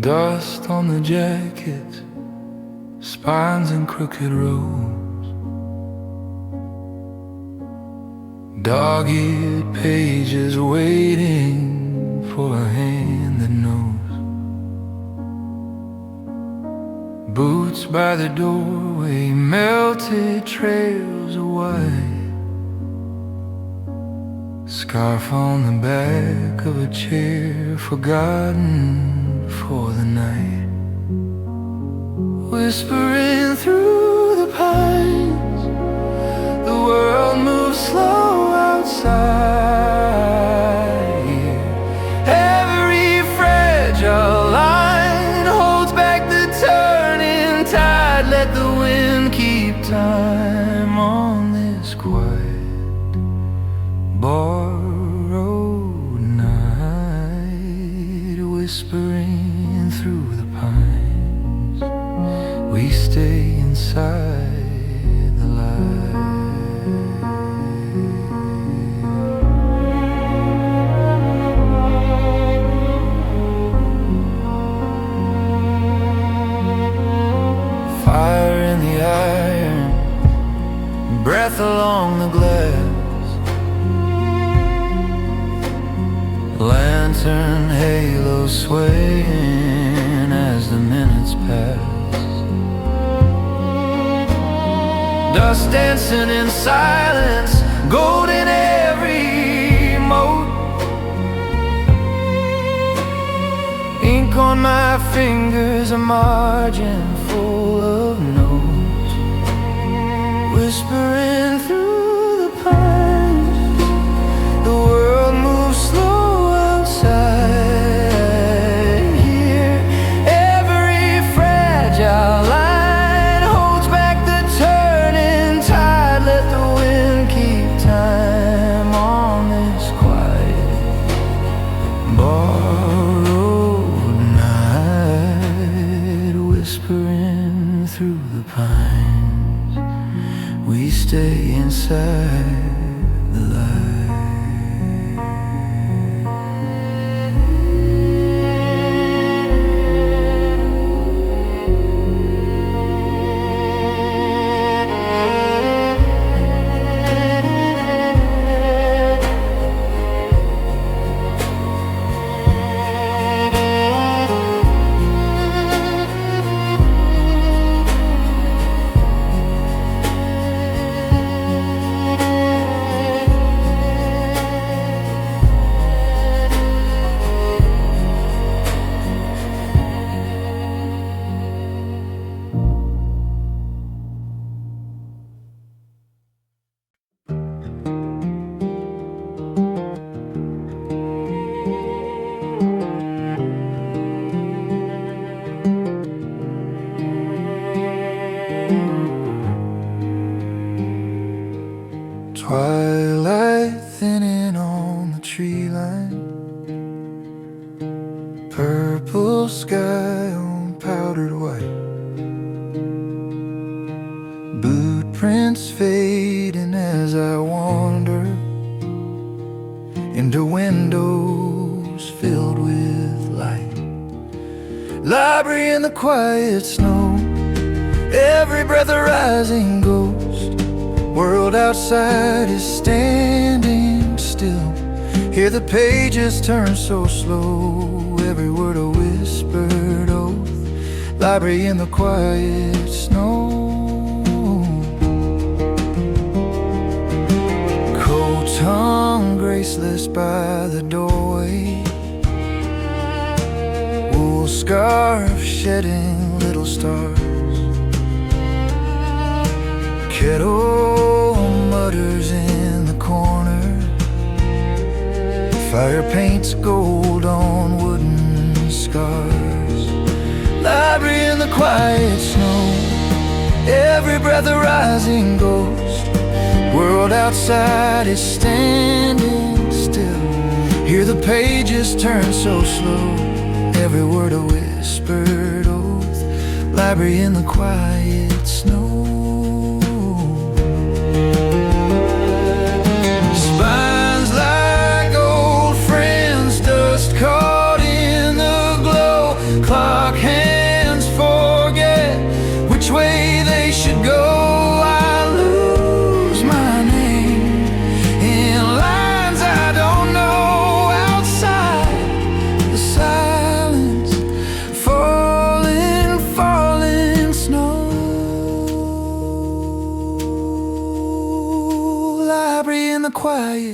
Dust on the jacket, spines and crooked rows, dog-eared pages waiting for a hand that knows. Boots by the doorway, melted trails of white, scarf on the back of a chair, forgotten for the night. Whispering through the pines, the world moves slow outside here. Every fragile line holds back the turning tide. Let the wind keep time on this quiet borrowed night. Whispering through the pines, we stay inside the light. Fire in the iron, breath along the glass, lantern halo swaying as the minutes pass. Dust dancing in silence, gold in every mote, ink on my fingers, a margin full of notes. Whispering through the pines, the world moves slow outside here. Every fragile line holds back the turning tide. Let the wind keep time on this quiet borrowed night. Whispering through the pines, we stay inside the light. Twilight thinning on the tree line, purple sky on powdered white, boot prints fading as I wander into windows filled with light. Library in the quiet snow, every breath a rising ghost. World outside is standing still, hear the pages turn so slow, every word a whispered oath. Library in the quiet snow, coat hung graceless by the doorway, wool scarf shedding little stars, kettle mutters in the corner, fire paints gold on wooden scars. Library in the quiet snow, every breath a rising ghost. World outside is standing still, hear the pages turn so slow, every word a whispered oath. Library in the quiet snow. Spines like old friends, dust caught in the glow,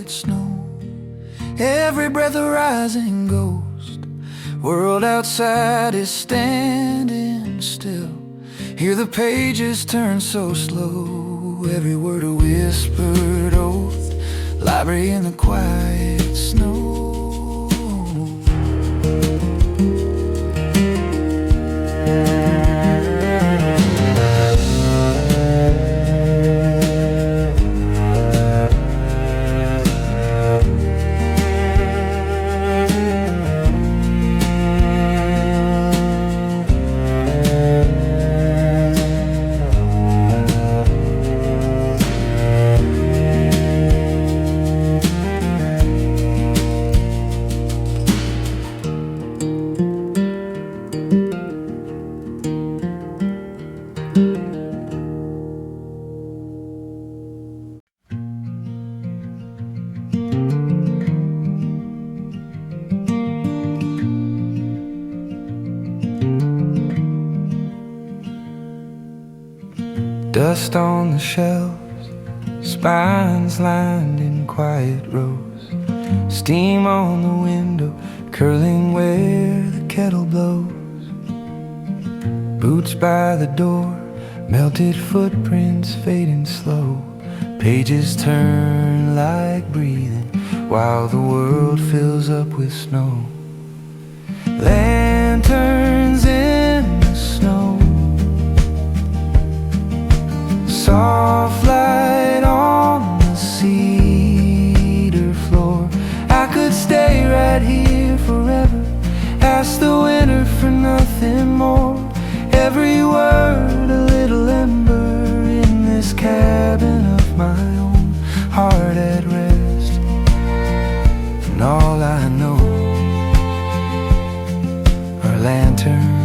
quiet snow. Every breath a rising ghost. World outside is standing still. Hear the pages turn so slow. Every word a whispered oath. Library in the quiet snow. Dust on the shelves, spines lined in quiet rows. Steam on the window, curling where the kettle blows. Boots by the door, melted footprints fading slow. Pages turn like breathing while the world fills up with snow. Lanterns in the snow. Soft light on the cedar floor. I could stay right here forever. Ask the winter for nothing more. Every word a little ember in this cabin of my own. Heart at rest, and all I know are lanterns.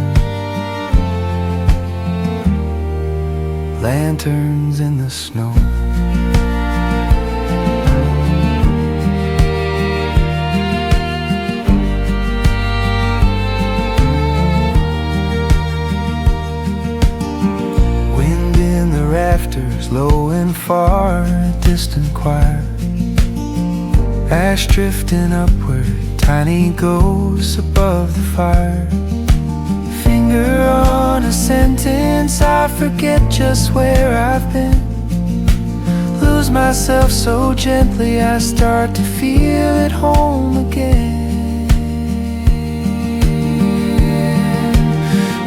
Lanterns in the snow. Wind in the rafters, low and far, a distant choir. Ash drifting upward, tiny ghosts above the fire. Finger on a sentence, I forget just where I've been. Lose myself so gently, I start to feel at home again.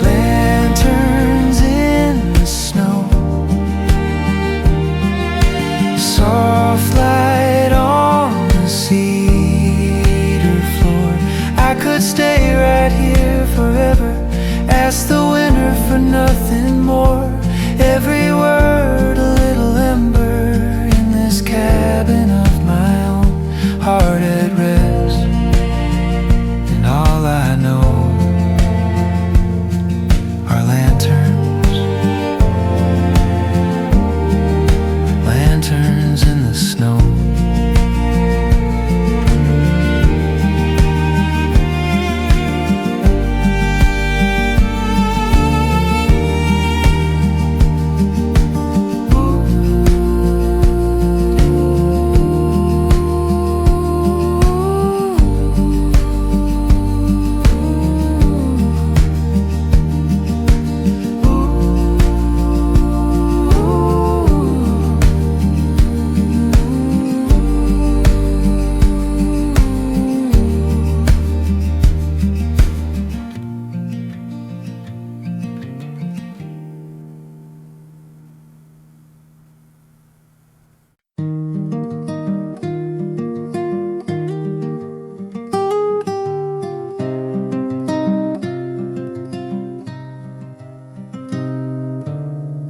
Lanterns in the snow. Soft light on the cedar floor. I could stay right here forever. Ask the winter for nothing more. Every word a little ember in this cabin of my own. Heart at rest, and all I know are lanterns. Lanterns in the snow.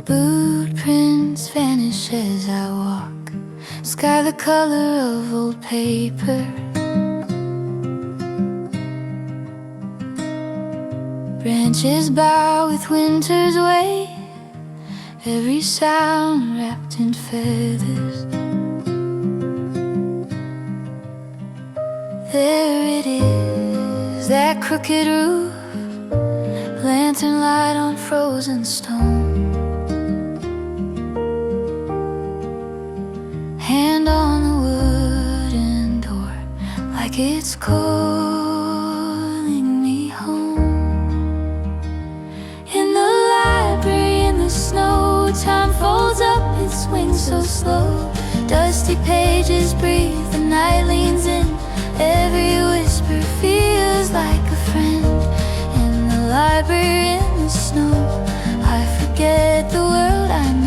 Footprints vanish as I walk. Sky the color of old paper. Branches bow with winter's way. Every sound wrapped in feathers. There it is, that crooked roof. Lantern light on frozen stone. Hand on the wood like it's calling me home. In the library in the snow, time folds up its wings so slow. Dusty pages breathe, the night leans in. Every whisper feels like a friend. In the library in the snow, I forget the world I know.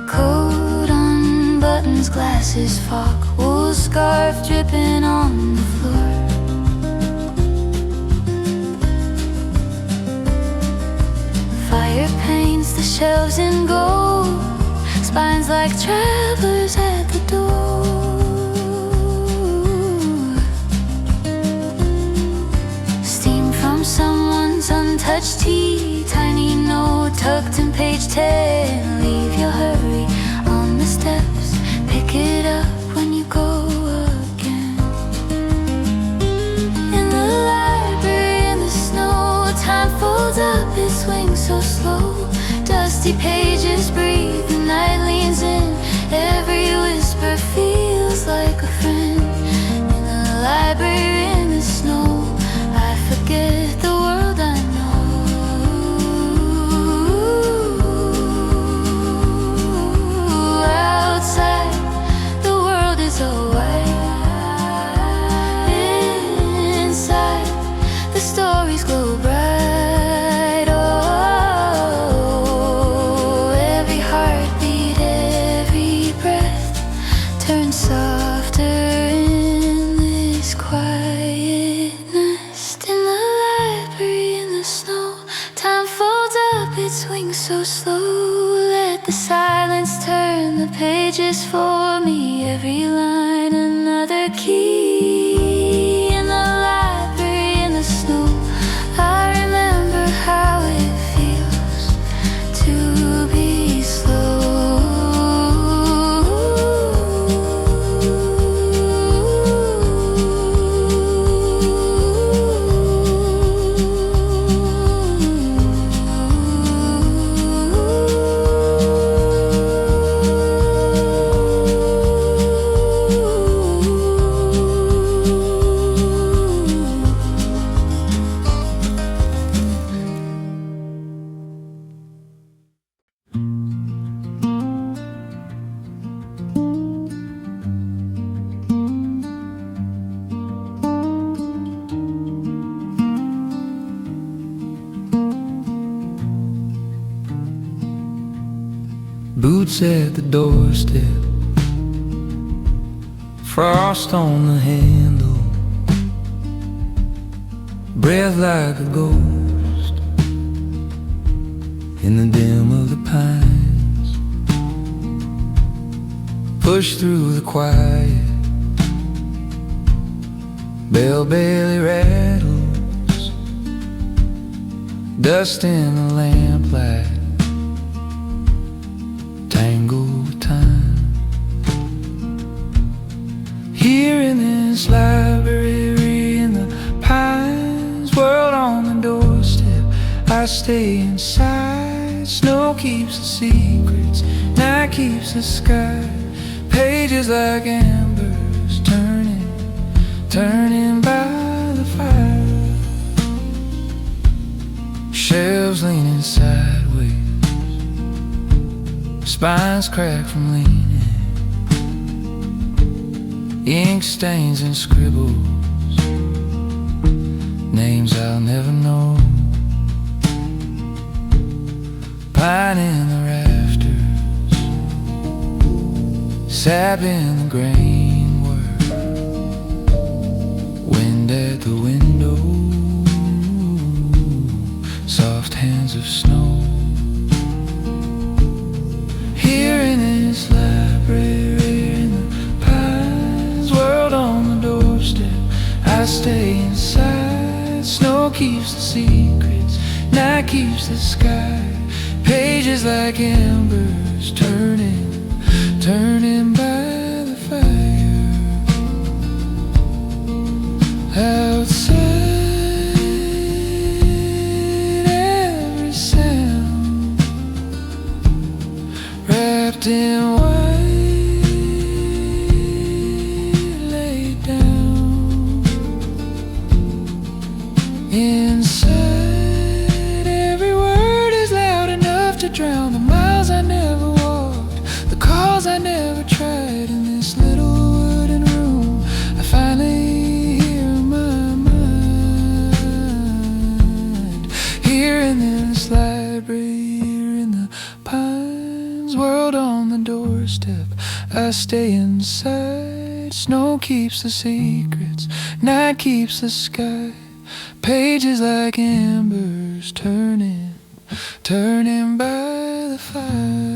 Coat unbuttons, glasses fog, wool scarf dripping on the floor. Fire paints the shelves in gold, spines like travelers at the door. Steam from someone's untouched tea, tiny note tucked in page 10. Leave your hurry on the steps, pick it up when you go again. In the library in the snow, time folds up its wings so slow. Dusty pages breathe, the night leans in. Every whisper feels like a friend. In the library in the snow, I forget the world I know. Outside, the world is all white. Inside, the stories glow bright. So slow, let the silence turn the pages for me. Every line another key. In the library in the snow, I remember how it feels to be slow. Boots at the doorstep, frost on the handle, breath like a ghost in the dim of the pines. Push through the quiet, bell barely rattles, dust in the lamplight, tangle with time. Here in this library in the pines, world on the doorstep, I stay inside. Snow keeps the secrets, night keeps the sky. Pages like embers turning, turning by the fire. Shelves leaning sideways, spines crack from leaning. Ink stains and scribbles, names I'll never know. Pine in the rafters, sap in the grain work, wind at the window, soft hands of snow. Here in this library in the pines, world on the doorstep, I stay inside. Snow keeps the secrets, night keeps the sky. Pages like embers turning, turning by the fire. Outside, every sound wrapped in white, laid down. Inside, every word is loud enough to drown the miles I never walked, the calls I never tried. In this little wooden room, I finally hear my mind. Here in this library, here in the pines, world on the doorstep, I stay inside. Snow keeps the secrets, night keeps the sky. Pages like embers turning, turning by the fire.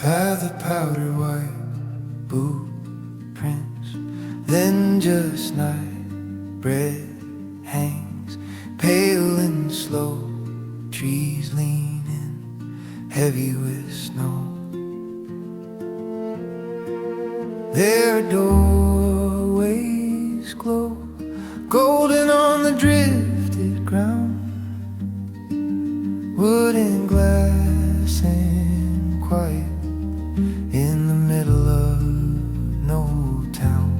By the powder white boot prints, then just night bread hangs, pale and slow, trees leaning, heavy with snow. Their doorways glow, golden on the drifted ground, wood and glass and quiet in the middle of no town.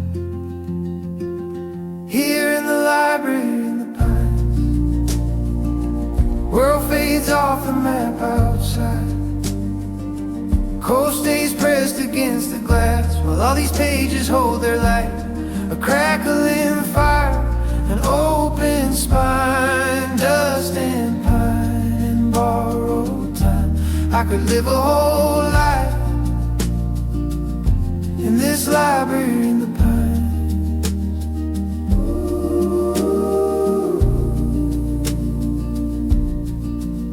Here in the library in the pines, world fades off the map outside. Cold stays pressed against the glass while all these pages hold their light. A crackling fire, an open spine, dust and pine and borrowed time. I could live a whole life in this library in the pines.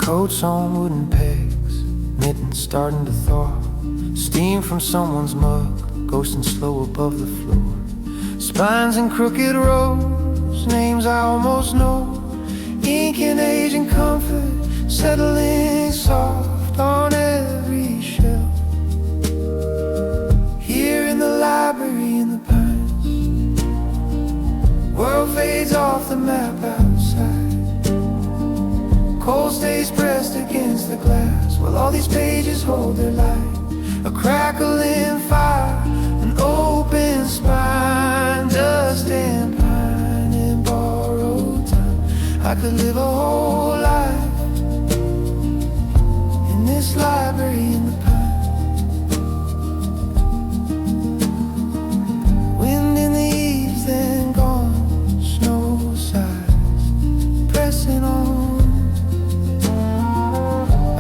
Coats on wooden pegs, mittens starting to thaw, steam from someone's mug, ghosting slow above the floor. Spines and crooked rows, names I almost know, ink and age and comfort, settling soft on every shelf. Here in the library in the pines, world fades off the map outside. Cold stays pressed against the glass while all these pages hold their light. A crackling fire, an open spine, dust and pine and borrowed time. I could live a whole life in this library in the pines. Wind in the eaves, then gone, snow sighs, pressing on.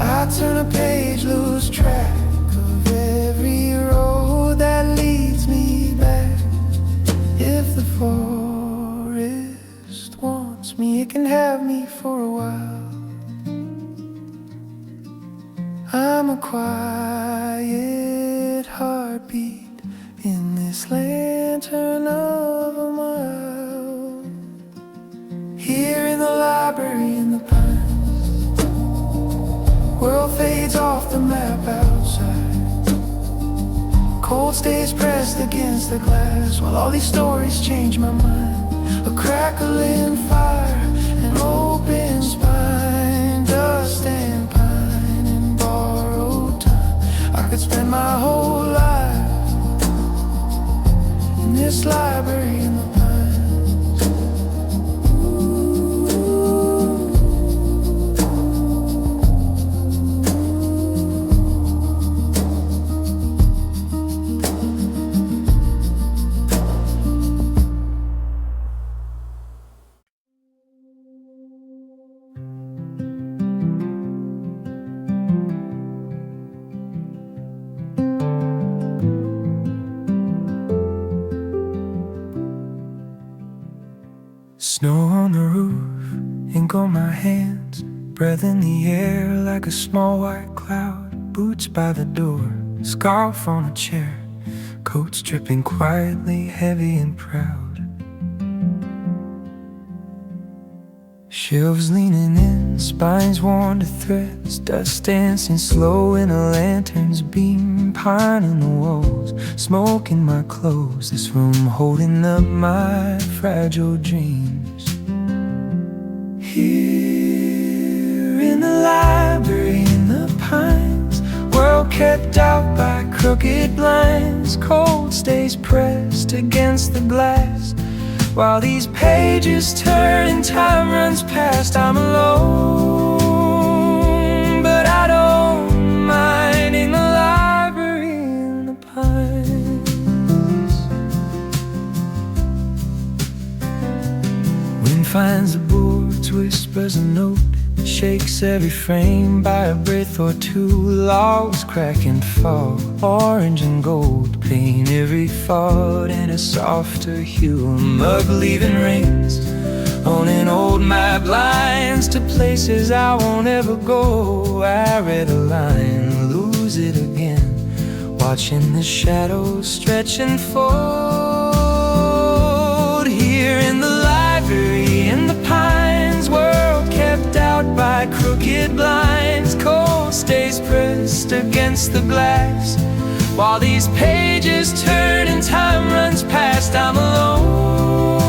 I turn a page, lose track of every road that leads me back. If the forest wants me, it can have me for a while. I'm a quiet heartbeat in this lantern of a mile. Here in the library in the pines, world fades off the map outside. Cold stays pressed against the glass while all these stories change my mind. A crackling fire, an open spine, dust and pine and borrowed time. I could spend my whole life in this library in the pines. Snow on the roof, ink on my hands, breath in the air like a small white cloud. Boots by the door, scarf on a chair, coats dripping quietly, heavy and proud. Shelves leaning in, spines worn to threads, dust dancing slow in a lantern's beam, pine in the walls, smoke in my clothes, this room holding up my fragile dreams. Here in the library in the pines, world kept out by crooked blinds, cold stays pressed against the glass. While these pages turn and time runs past, I'm alone, but I don't mind in the library in the pines. Wind finds the boards, whispers a note, shakes every frame by a breath or two. Logs crack and fall, orange and gold paint every fault in a softer hue. A mug leaving rings on an old map, lines to places I won't ever go. I read a line, lose it again, watching the shadows stretch and fold. Here in the library in the pines, world kept out by crooked blinds, cold stays pressed against the glass. While these pages turn and time runs past, I'm alone,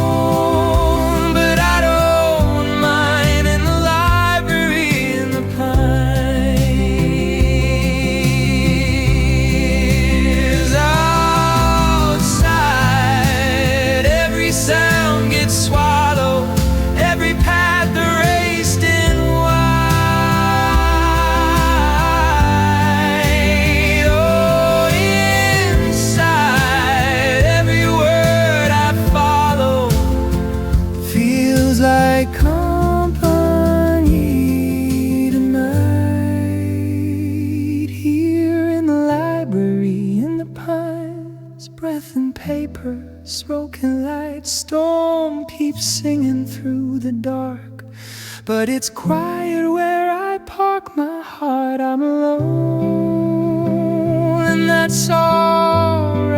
but I don't mind in the library in the pines. Outside, every sound gets swallowed, every path erased in white. Oh, inside, every word I follow feels like company tonight. Here in the library in the pines, breath and paper, smoke and light, storm keeps singing through the dark, but it's quiet where I park my heart. I'm alone, and that's alright.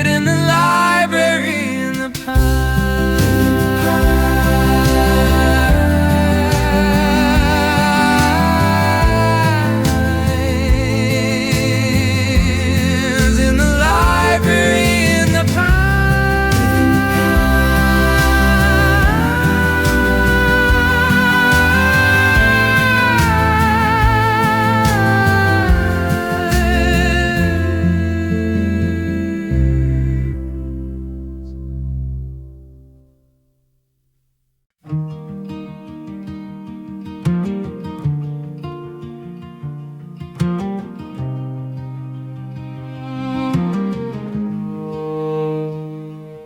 In the library in the pines. In the library in the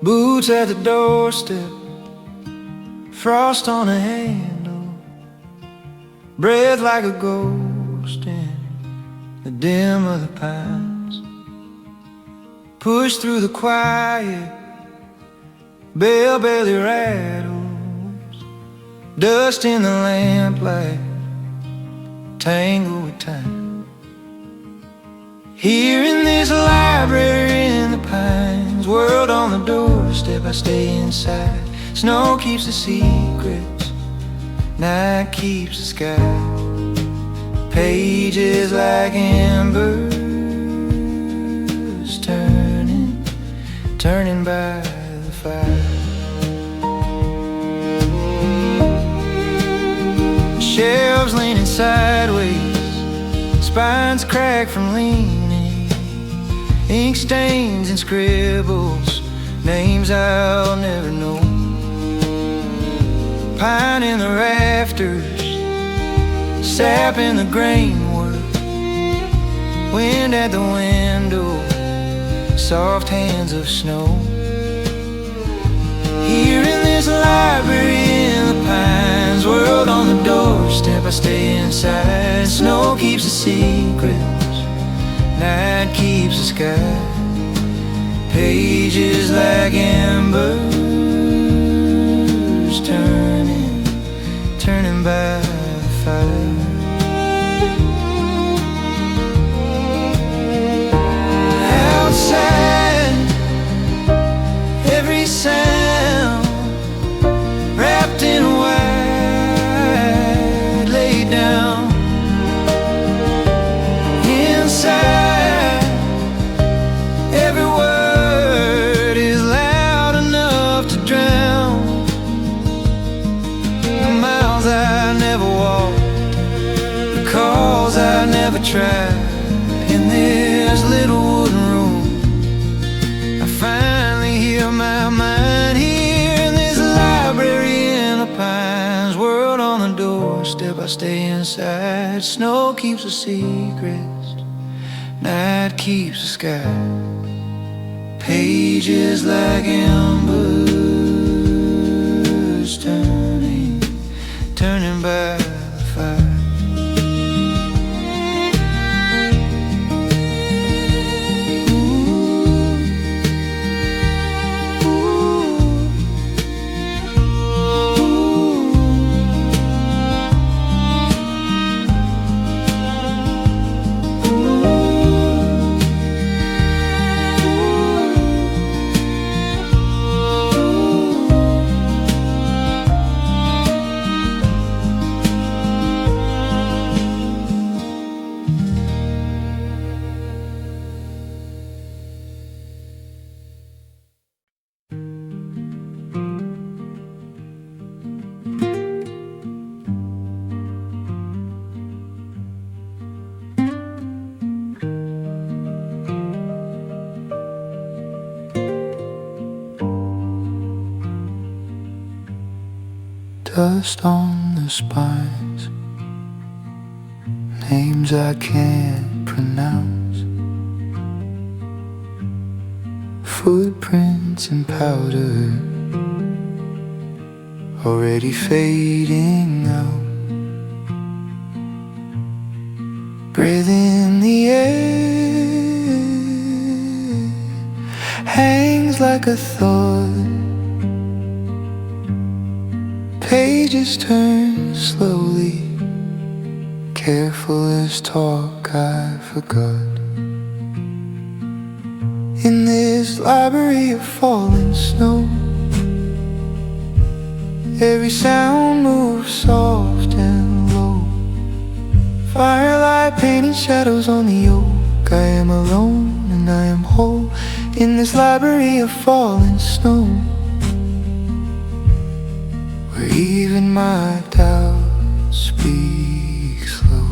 boots at the doorstep, frost on the handle, breath like a ghost in the dim of the pines. Push through the quiet, bell barely rattles, dust in the lamplight, tangle with time. Here in this library in the pines, world on the doorstep, I stay inside. Snow keeps the secrets, night keeps the sky. Pages like embers, turning by the fire. Shelves leaning sideways, spines crack from leaning, ink stains and scribbles, names I'll never know. Pine in the rafters, sap in the grain work, wind at the window, soft hands of snow. Here in this library in the pines, world on the doorstep, I stay inside. Snow keeps the secrets, night keeps the sky. Pages like embers, turning by the fire. ever tried. In this little wooden room, I finally hear my mind here. In this library in the pines, world on the doorstep, I stay inside. Snow keeps the secrets, night keeps the sky. Pages like embers turning by the fire. Dust on the spines, names I can't pronounce, footprints in powder, already fading out. Breath in the air hangs like a thought. Pages turn slowly, careful as talk I forgot. In this library of falling snow, every sound moves soft and low. Firelight painting shadows on the oak. I am alone and I am whole in this library of falling snow, where even my doubt speaks low.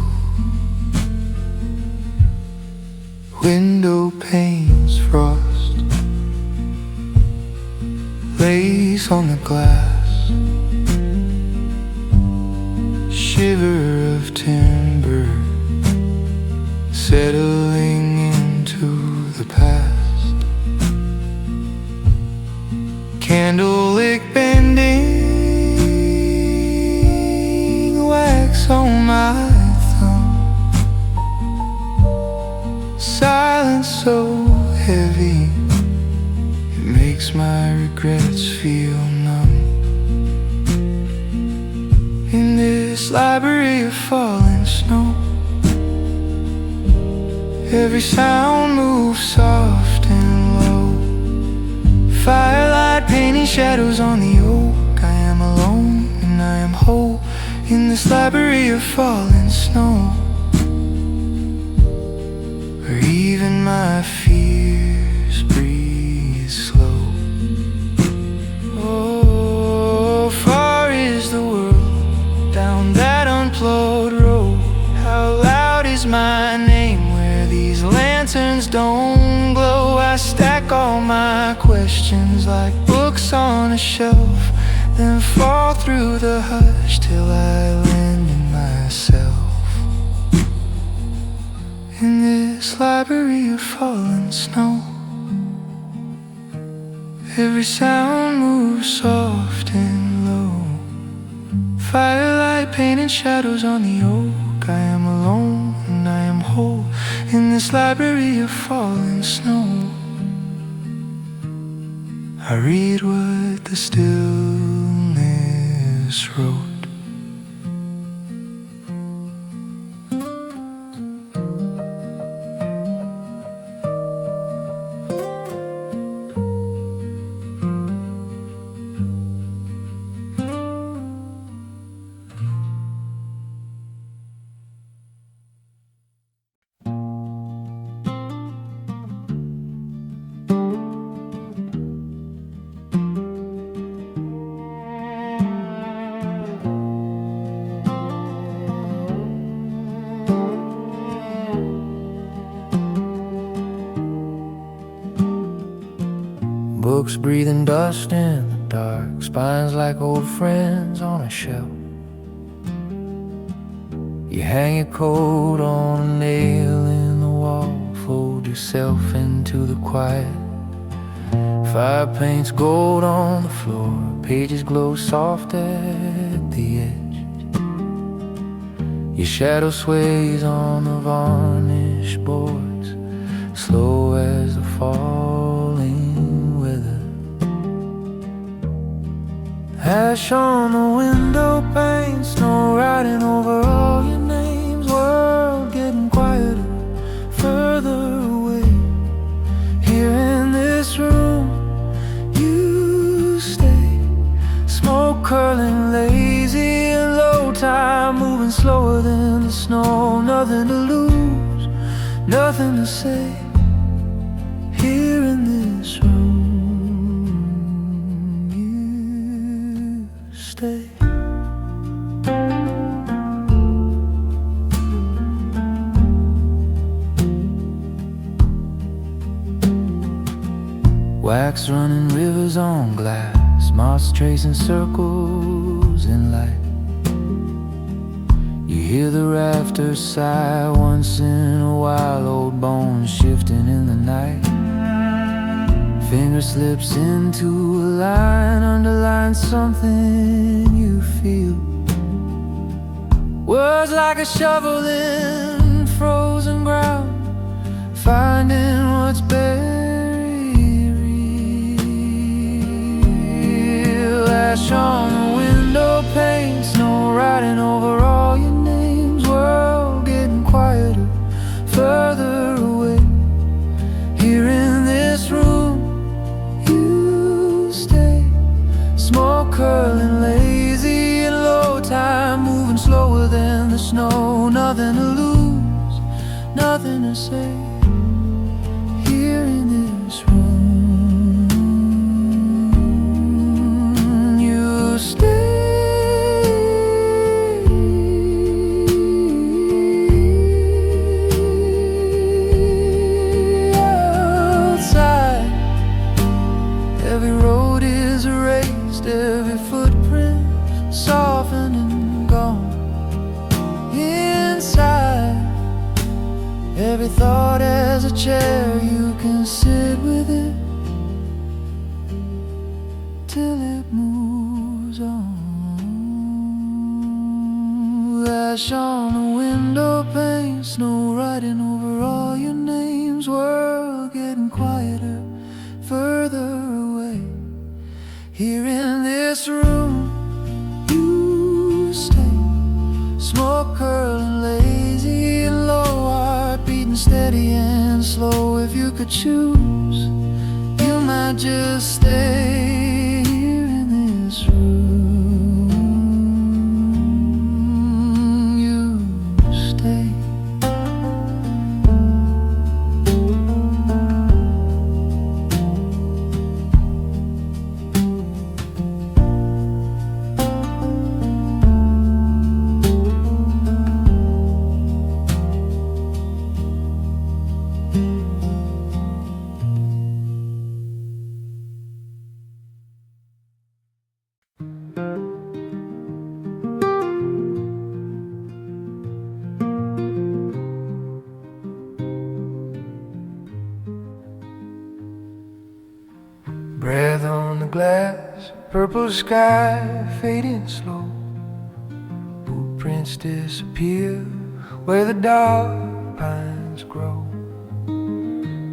Window panes frost lays on the glass, shiver of timber settling into the past. Candlelit bending, wax on my thumb, silence so heavy it makes my regrets feel numb. In this library of falling snow, every sound moves soft and low. Firelight painting shadows on the oak. I am alone and I am whole in this library of falling snow, where even my fears breathe slow. Oh, far is the world down that unplowed road. How loud is my name where these lanterns don't glow? I stack all my questions like books on a shelf, then fall through the hush till I land in myself. In this library of fallen snow, every sound moves soft and low. Firelight painting shadows on the oak. I am alone and I am whole in this library of fallen snow. I read what the stillness wrote. books breathing dust in the dark, spines like old friends on a shelf. You hang your coat on a nail in the wall, fold yourself into the quiet. Fire paints gold on the floor, pages glow soft at the edge. Your shadow sways on the varnished boards, slow as the falling weather. Ash on the window pane, snow riding over all your names. World getting quieter, further away. Here in this room you stay, smoke curling lazy and low, time moving slower than the snow. Nothing to lose, nothing to say. Here in this room you stay. Wax running rivers on glass, moths tracing circles in light. You hear the rafters sigh once in a while, old bones shifting in the night. Finger slips into a line, underlines something you feel. Words like a shovel in frozen ground, finding what's buried real. Ash on the window pane, snow riding over all your names. World getting quieter, further away. Here in this room you stay, smoke curling lazy and low, time moving slower than the snow. Nothing to lose, nothing to say. Here in this room you stay. Outside, every road is erased, every footprint softened and gone. Inside, every thought has a chair, you can sit with it till it moves on. Ash on the window pane, snow riding over all your names. World getting quieter, further away. Here in this room you stay, smoke curling lazy and low, heart beating steady and slow. If you could choose, you might just stay here in this room you stay. Breath on the glass, purple sky fading slow. Footprints disappear where the dark pines grow.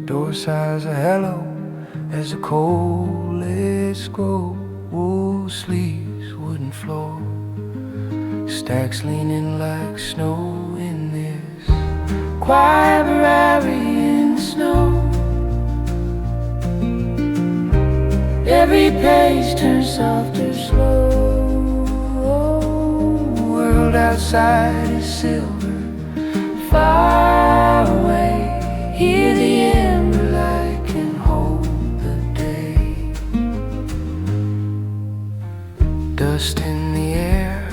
Door sighs a hello as the cold lets go. Wool sleeves, wooden floor, stacks leaning like snow in this quiet Ferrari in the snow. Every page turns softer, slow. World outside is silver, far away. Hear the ember light can hold the day. Dust in the air,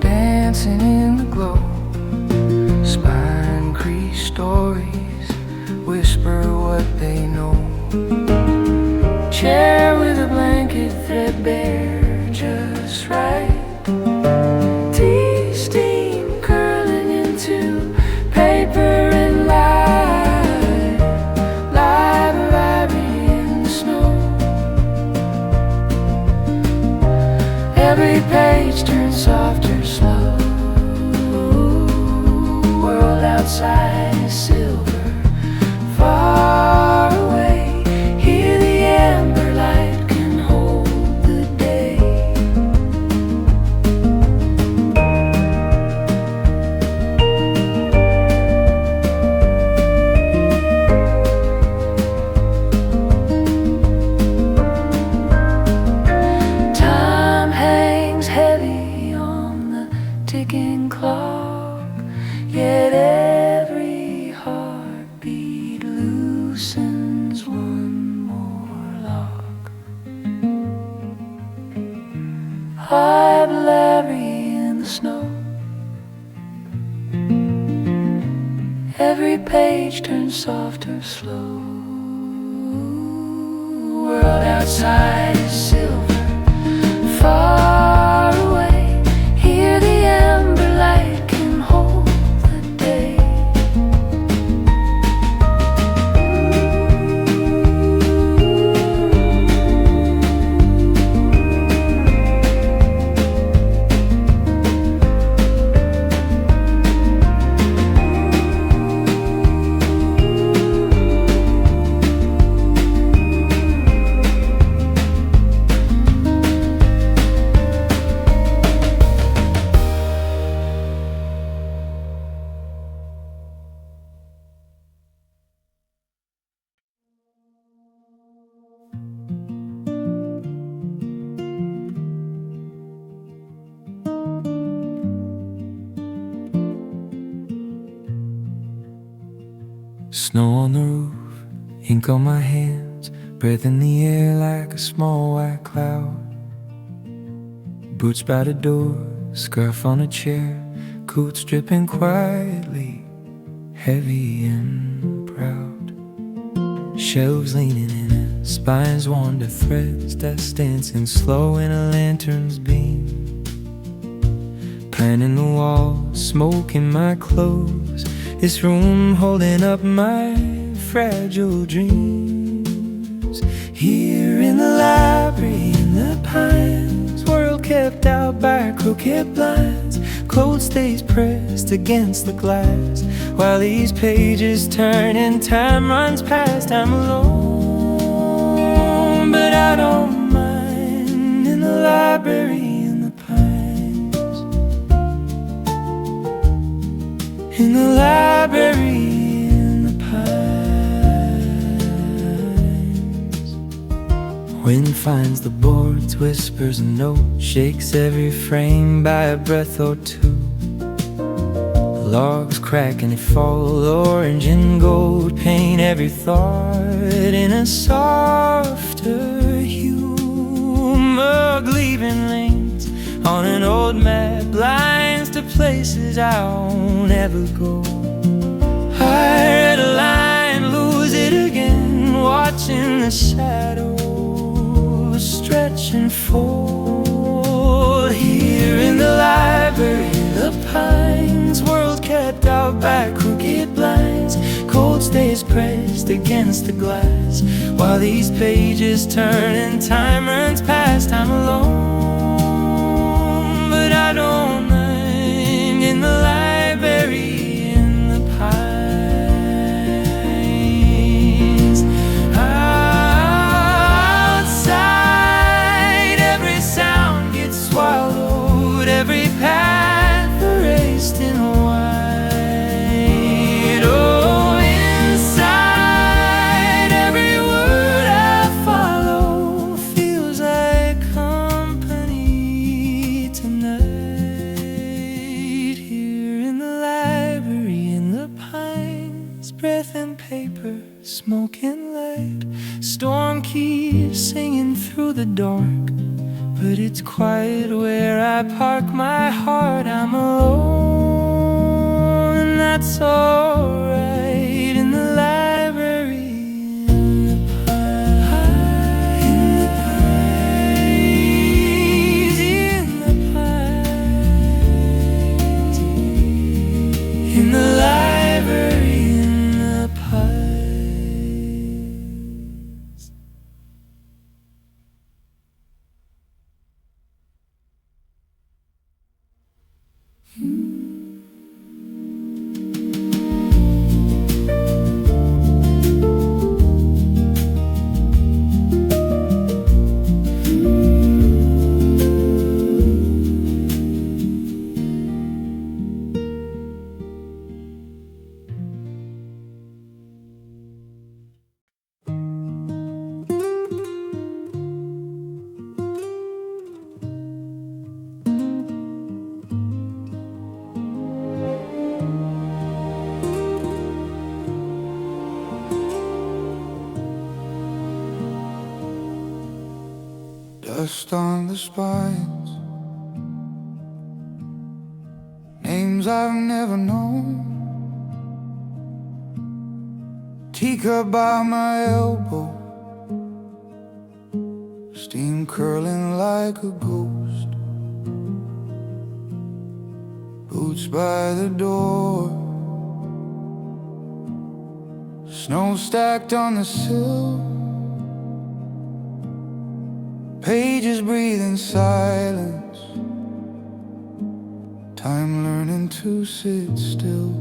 dancing in the glow. Spine crease stories, whisper what they know. outside is silver. Far away, here the amber light can hold the day. Time hangs heavy on the ticking clock, yet every heartbeat loosens one more lock. I've Larry in the snow. Every page turns softer, slow. World outside is silver. Far away, here the amber light can hold the day. Snow on the roof, ink on my hands, breath in the air like a small white cloud. Boots by the door, scarf on a chair, coats dripping quietly, heavy and proud. Shelves leaning in it, spines wander threads, dust dancing slow in a lantern's beam. Plant in the wall, smoke in my clothes, this room holding up my fragile dreams. Here in the library, in the pines, world kept out by crooked blinds. Cold stays pressed against the glass, while these pages turn and time runs past. I'm alone, but I don't mind. In the library, in the pines. In the library, in the pines. Wind finds the boards, whispers a note, shakes every frame by a breath or two. The logs crack and they fall, orange and gold, paint every thought in a softer hue. Mug leaving links on an old map, lines to places I won't ever go. I read a line, lose it again, watching the shadows stretch and fold. Here in the library, the pines, world kept out by crooked blinds. Cold stays pressed against the glass, while these pages turn and time runs past. I'm alone, but I don't mind. In the library, in the pines. Outside, every sound gets swallowed, every path erased in white. Oh, inside, every word I follow feels like company tonight. Here in the library, in the pines, breath and paper, smoke and light. Storm keeps singing through the dark, but it's quiet where I park my heart. I'm alone, and that's alright. In the library, in the pines. In the pines. In the library, in the pines. dust on the spines, names I've never known. Teacup by my elbow, steam curling like a ghost. Boots by the door, snow stacked on the sill. Pages breathe in silence, time learning to sit still.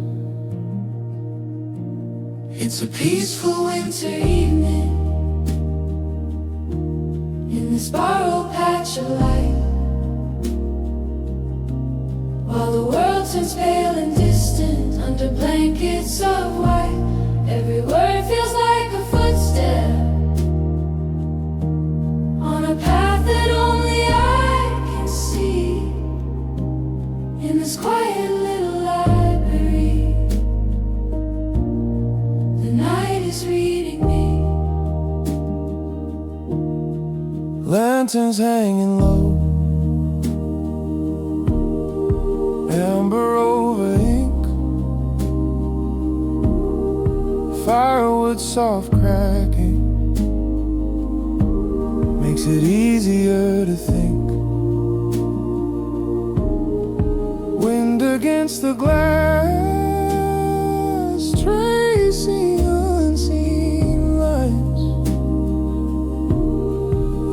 It's a peaceful winter evening in this borrowed patch of light, while the world turns pale and distant under blankets of white. Every word feels like a footstep on a path that only I can see. In this quiet little library, the night is reading me. Lanterns hanging low, amber over ink, firewood soft cracking makes it easier to think. Wind against the glass, tracing unseen lines.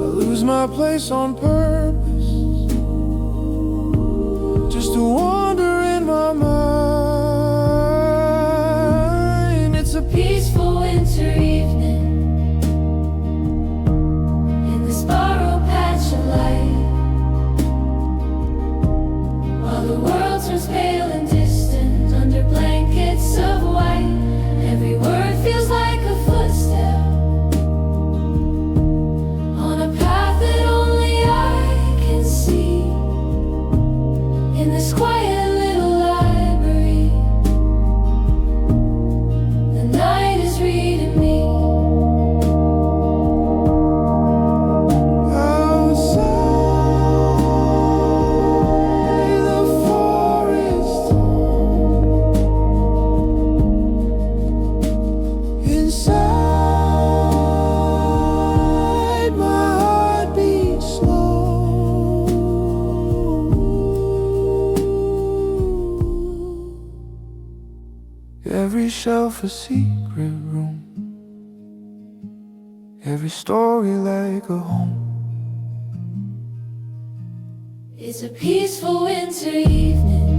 I lose my place on purpose, just to wander in my mind. It's a Peaceful winter evening in this borrowed patch of light, while the world turns pale and distant under blankets of white. Every word feels like a footstep on a path that only I can see. In this quiet little library, the night is reading me. Outside the forest, inside my heart beats slow. Every shelf a secret room, every story like a home. It's a peaceful winter evening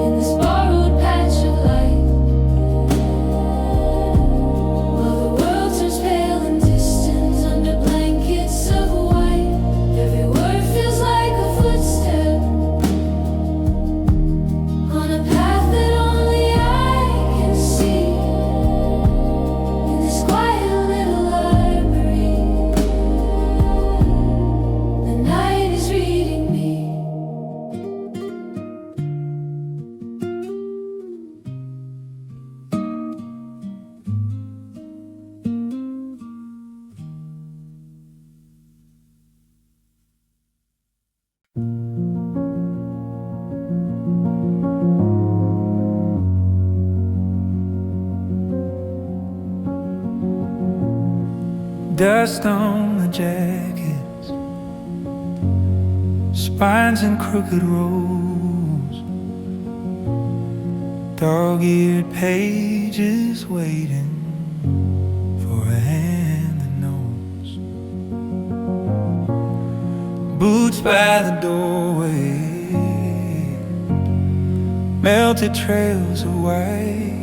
in this borrowed patch of light, while the world turns pale and distant under blankets of white. Every word feels like a footstep on a path that only I can see. In this quiet little library, the night is reading me. Dust on the jackets, spines and crooked rows, dog-eared pages waiting for a hand that knows. Boots by the doorway, melted trails of white,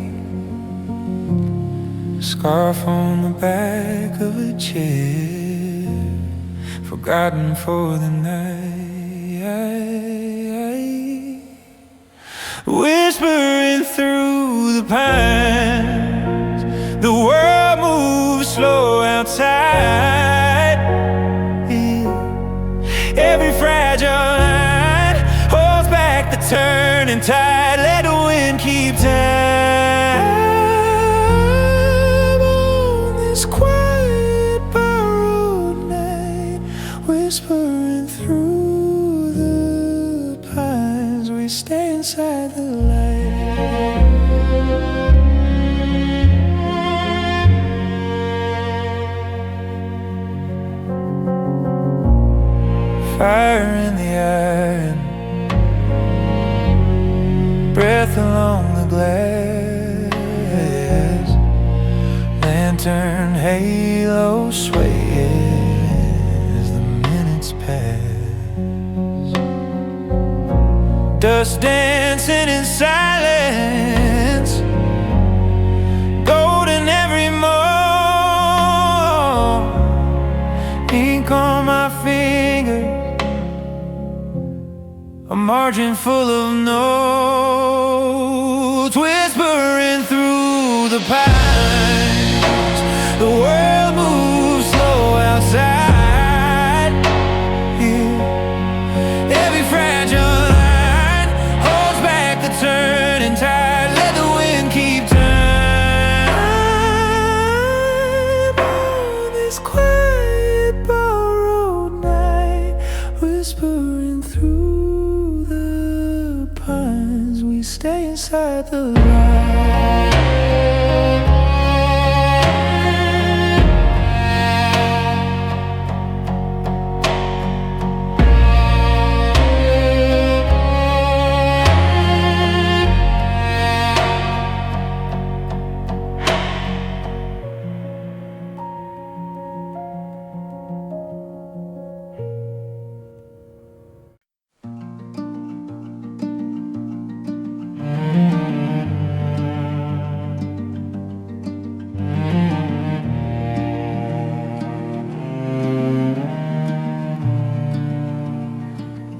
scarf on the back of a chair, forgotten for the night. Whispering through the pines, the world moves slow outside. Every fragile line holds back the turning tide. Let the wind keep time on this quiet borrowed halo swaying as the minutes pass. Dust dancing in silence, golden every morn. Ink on my finger, a margin full of notes, whispering through the pines. The world moves slow outside here. Every fragile line holds back the turning tide. Let the wind keep time on this quiet borrowed night, whispering through the pines. We stay inside the light.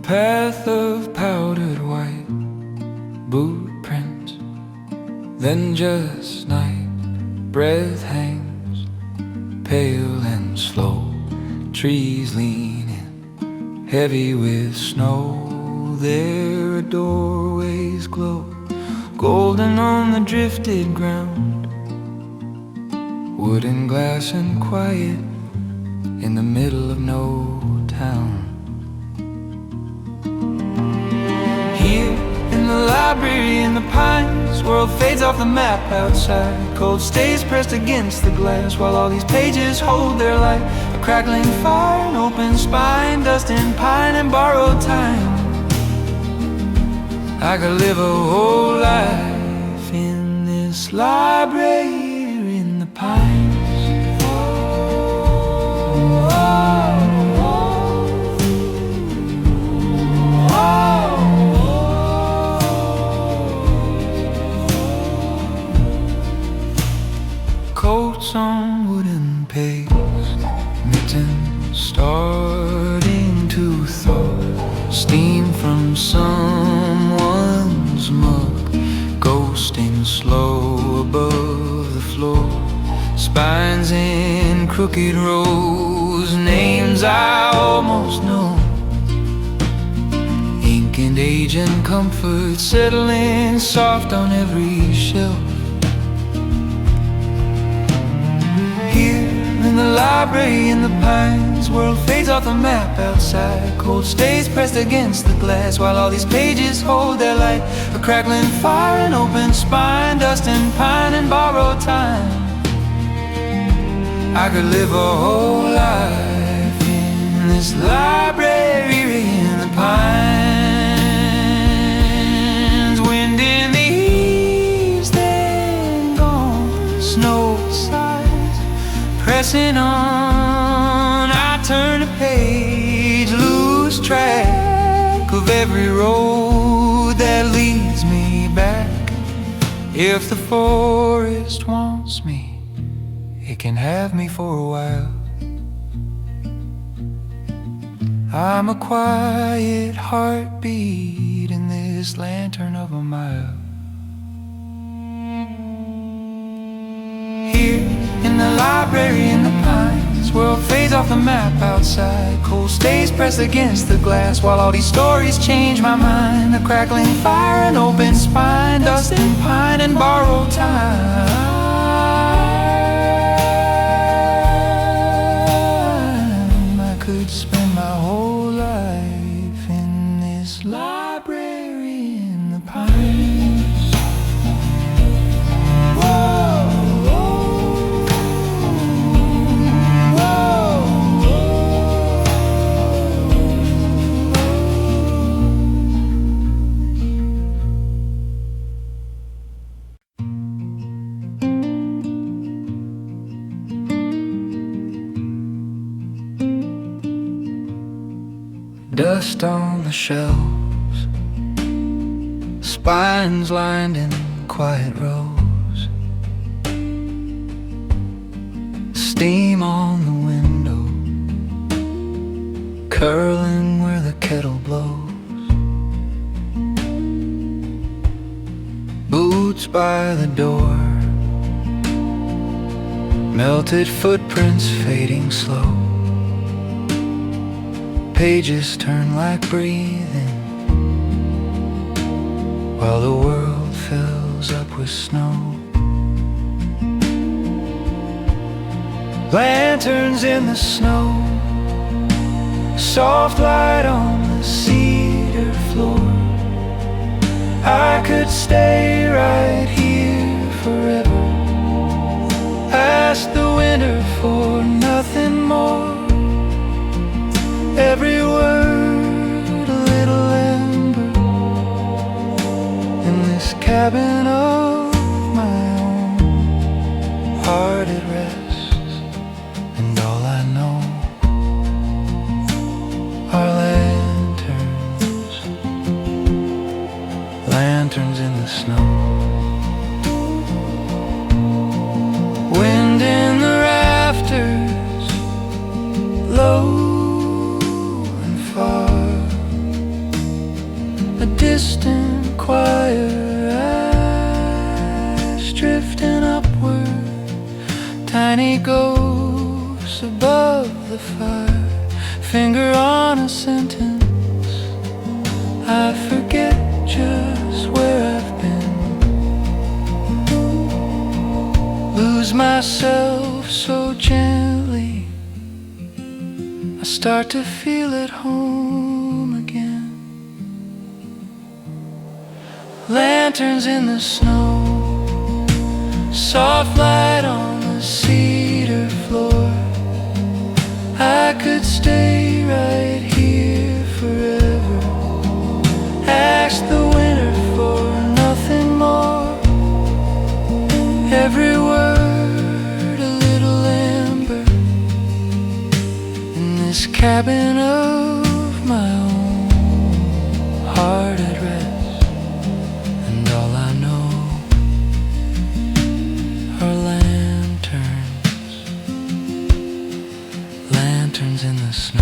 Path of powdered white, boot prints, then just night. Breath hangs pale and slow. Trees lean in, heavy with snow. Their doorways glow, golden on the drifted ground. Wood and glass and quiet in the middle of no town. Here in the library in the pines, world fades off the map outside. Cold stays pressed against the glass while all these pages hold their light. A crackling fire, an open spine, dust and pine and borrowed time. I could live a whole life in this library in the pines. Coats on wooden pegs, mittens starting to thaw. Steam from someone's mug, ghosting slow above the floor. Spines in crooked rows, names I almost know. Ink and age and comfort settling soft on every shelf. In the library in the pines, world fades off the map outside. Cold stays pressed against the glass while all these pages hold their light. A crackling fire, an open spine, dust and pine and borrowed time. I could live a whole life in this library in the pines. Wind in the eaves, then gone. Snow sighs, pressing on. I turn a page, lose track of every road that leads me back. If the forest wants me, it can have me for a while. I'm a quiet heartbeat in this lantern of a mile. Here in the library in the pines, world fades off the map outside. Cold stays pressed against the glass while all these stories change my mind. A crackling fire, an open spine, dust and pine and borrowed time. I could spend my whole life in this library in the pines. Whoa. dust on the shelves, spines lined in quiet rows, steam on the window, curling where the kettle blows, boots by the door, melted footprints fading slow, pages turn like breathing, while the world fills up with snow. Lanterns in the snow, soft light on the cedar floor. I could stay right here forever, ask the winter for nothing more. Every word a little ember in this cabin of my own. Heart at rest, and all I know are lanterns, lanterns in the snow. Wind in the rafters, low and far, a distant choir ash drifting upward, tiny ghosts above the fire, finger on a sentence, I forget just where I've been, lose myself so gently, I start to feel at home again. Lanterns in the snow, soft light on the cedar floor. I could stay right here forever, ask the winter for nothing more. Every word a little ember in this cabin of my own. Heart at rest, and all I know are lanterns, lanterns in the snow.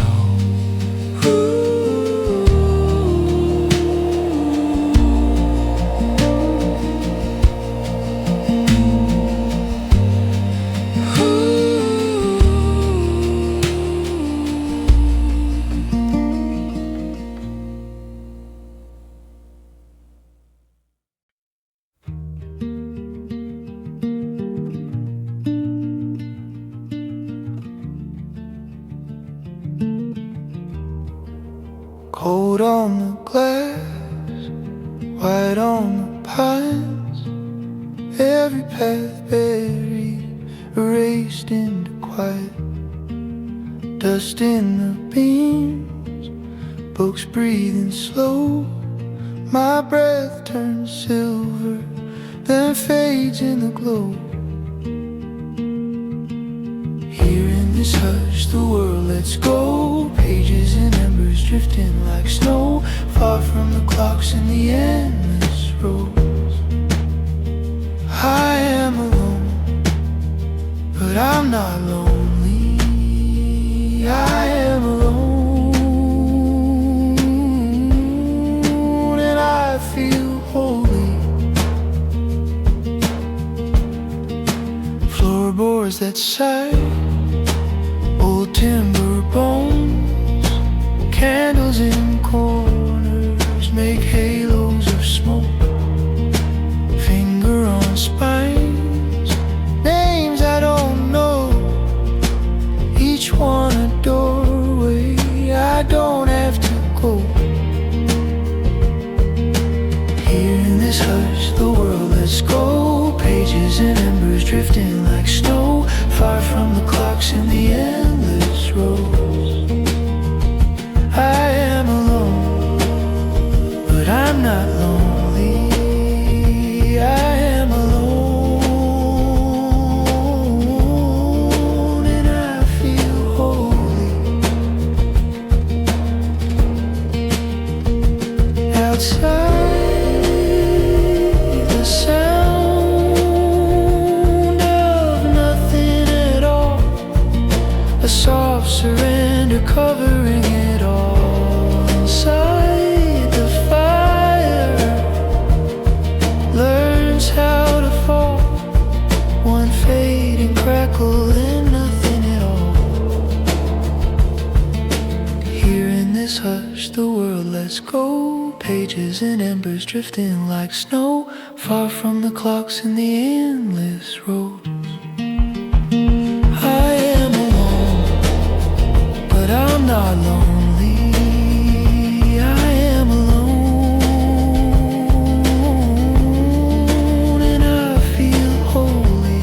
Cold on the glass, white on the pines, every path buried, erased into quiet, dust in the beams, books breathing slow. My breath turns silver, then fades in the glow. Here in this hush, the world lets go, pages and embers drifting like snow, far from the clocks and the endless rows. I am alone, but I'm not lonely. I am alone, and I feel holy. Floorboards that sigh, old timber bones, candles in corners make halos of smoke, finger on spines, names I don't know, each one a doorway I don't have to go. Here in this hush, the world lets go, pages and embers drifting like snow, far from the clocks in the endless rows. I am alone, but I'm not lonely. I am alone, and I feel holy. pages and embers drifting like snow, far from the clocks in the endless roads. I am alone, but I'm not lonely. I am alone, and I feel holy.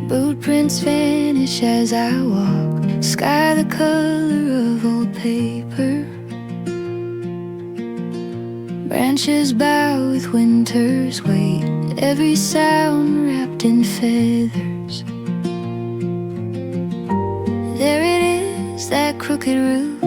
Footprints vanish as I walk, sky the color of old paper. Branches bow with winter's weight, every sound wrapped in feathers. There it is, that crooked roof,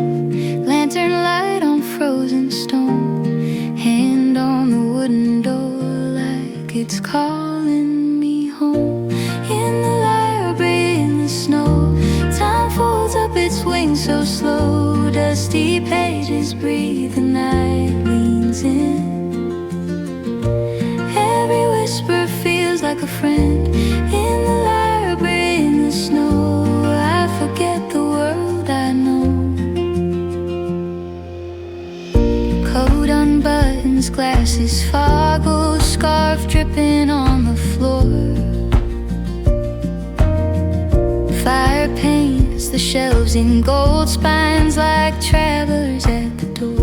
lantern light on frozen stone, hand on the wooden door like it's calling me home. In the library in the snow, time folds up its wings so slow, dusty pages breathe, the night leans in. Every whisper feels like a friend. In the library in the snow, I forget the world I know. Coat unbuttons, glasses foggle, scarf dripping on the floor. Fire paints the shelves in gold spines like travelers at the door.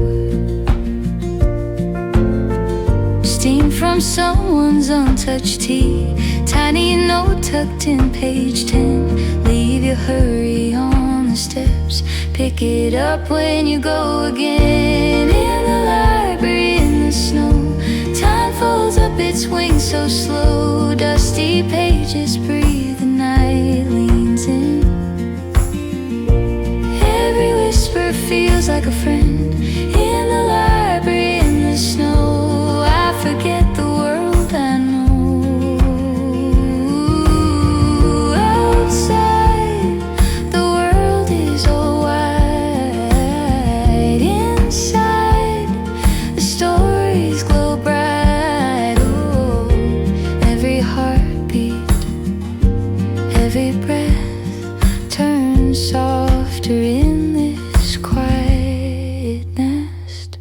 Steam from someone's untouched tea, tiny note tucked in page 10. Leave your hurry on the steps, pick it up when you go again. In the library in the snow, time folds up its wings so slow, dusty pages breathe, the night leans in. Every whisper feels like a friend. In the library in the snow, I forget the world I know. Outside, the world is all white. Inside, the stories glow bright. Oh, every heartbeat, every breath turns softer in this quiet nest.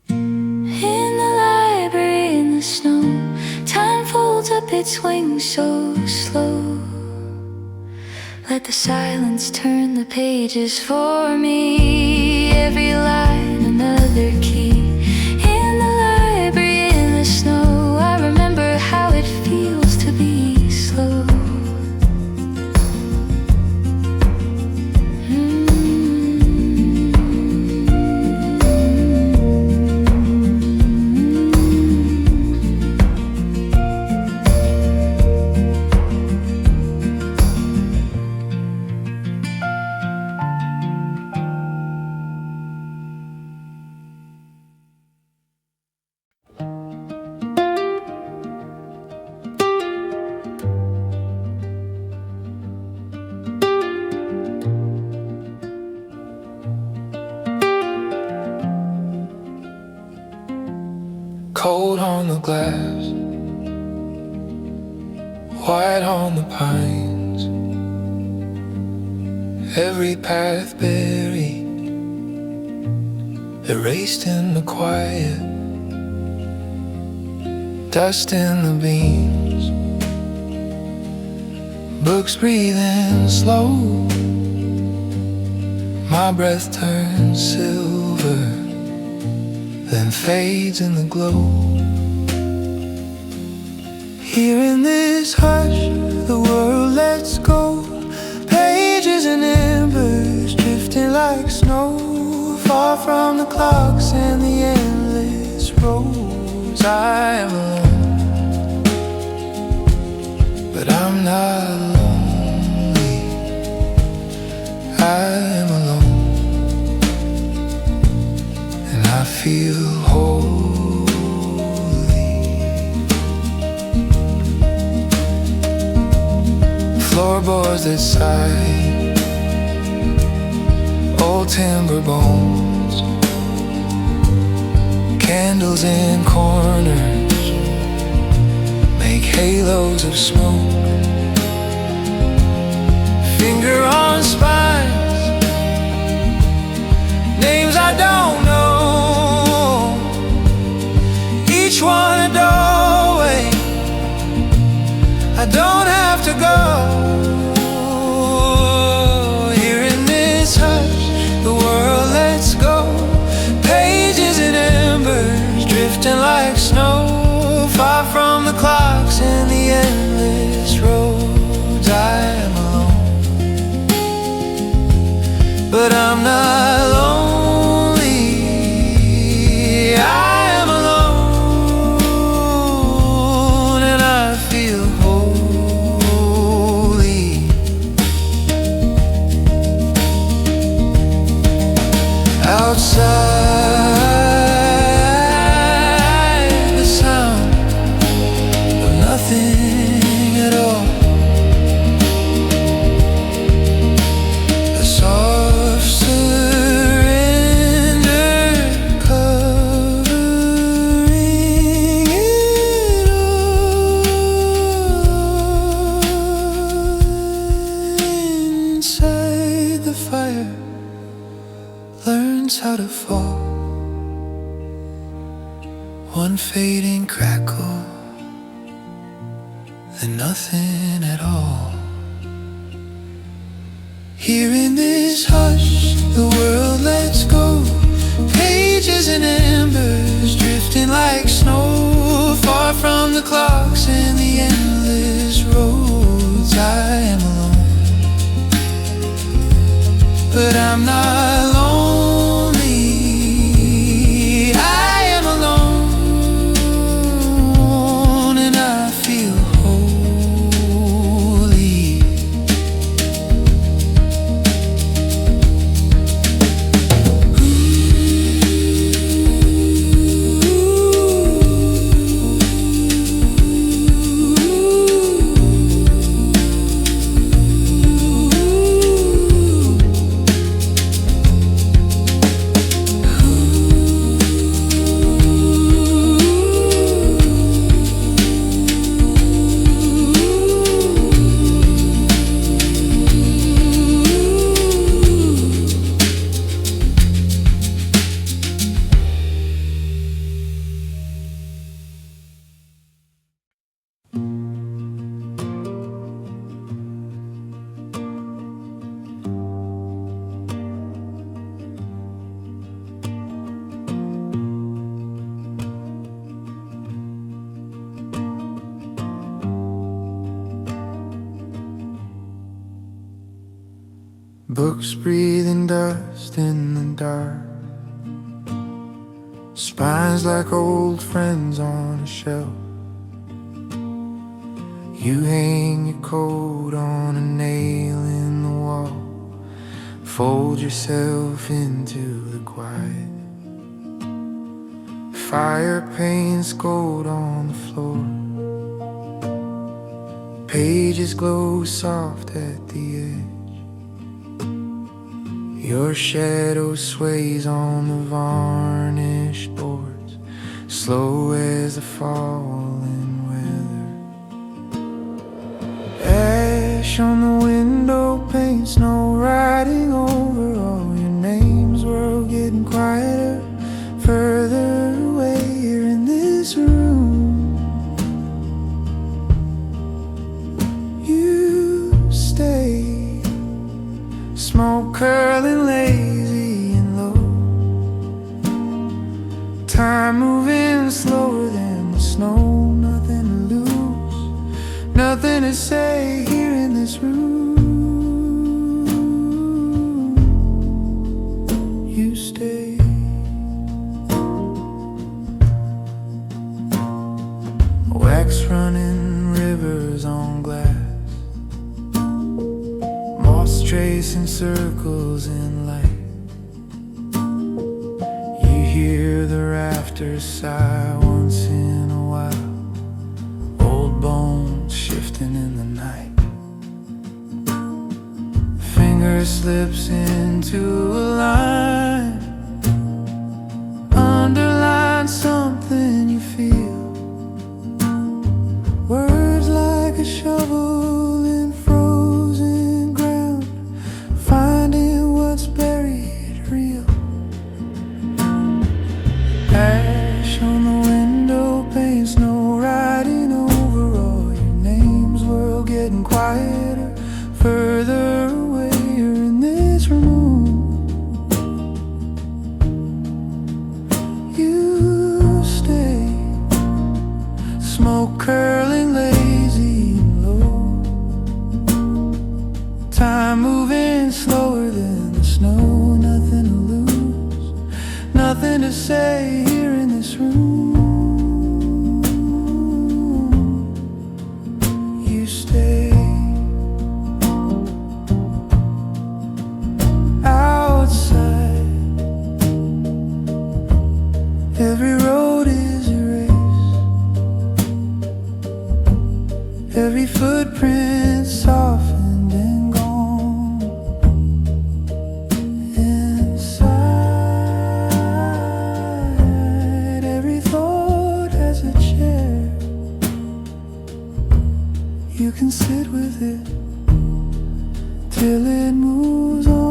In the library in the snow, time folds up its wings so slow. Let the silence turn the pages for me, every line another key. In the library in the snow, I remember how it feels to be slow. Cold on the glass, white on the pines, every path buried, erased in the quiet, dust in the beams, books breathing slow, my breath turns silver, then fades in the glow. Here in this hush, the world lets go, pages and embers drifting like snow, far far from the clocks and the endless roads. I am alone, but I'm not lonely. I am alone, and I feel holy. Floorboards that sigh, old timber bones, candles in corners make halos of smoke. Finger on spines, names I don't know, each one a doorway I don't have to go. Here in this hush, the world lets go. Pages and embers drifting like snow, far from the clocks and the endless roads. I am alone, but I'm not lonely. I am alone, and I feel holy. Outside, the sound of nothing at all, a soft surrender covering it all. Inside the fire learns how to fall, one fading crackle, then nothing at all. Here in this hush, the world lets go. Pages and embers drifting like snow, far from the clocks and the endless roads. I am alone, but I'm not lonely. I am alone, and I feel holy. Books breathing dust in the dark, spines like old friends on a shelf. You hang your coat on a nail in the wall, fold yourself into the quiet. Fire paints gold on the floor, pages glow soft at the edge. Your shadow sways on the varnished boards, slow as the falling weather. Ash on the window pane, snow riding over all your names. World getting quieter, further away here in this room. You stay, smoke curling lazy and low, time moving slower than the snow. Nothing to lose, nothing to say here in this room. You stay. wax running rivers on glass, moss tracing circles in light. You hear the rafters sigh once in a while, old bones shifting in the night. Finger slips into a line, underline something you feel. Words like a shovel in frozen ground, finding what's buried real. Ash on the window pane, snow riding over all your names. World getting quieter, further away. You're in this room. You stay, smoke curling lazy and low, time moving slower than the snow. Nothing to lose, nothing to say here in this room. You stay outside, every road is erased, every footprint softened and gone. Inside, every thought has a chair. You can sit with it till it moves on.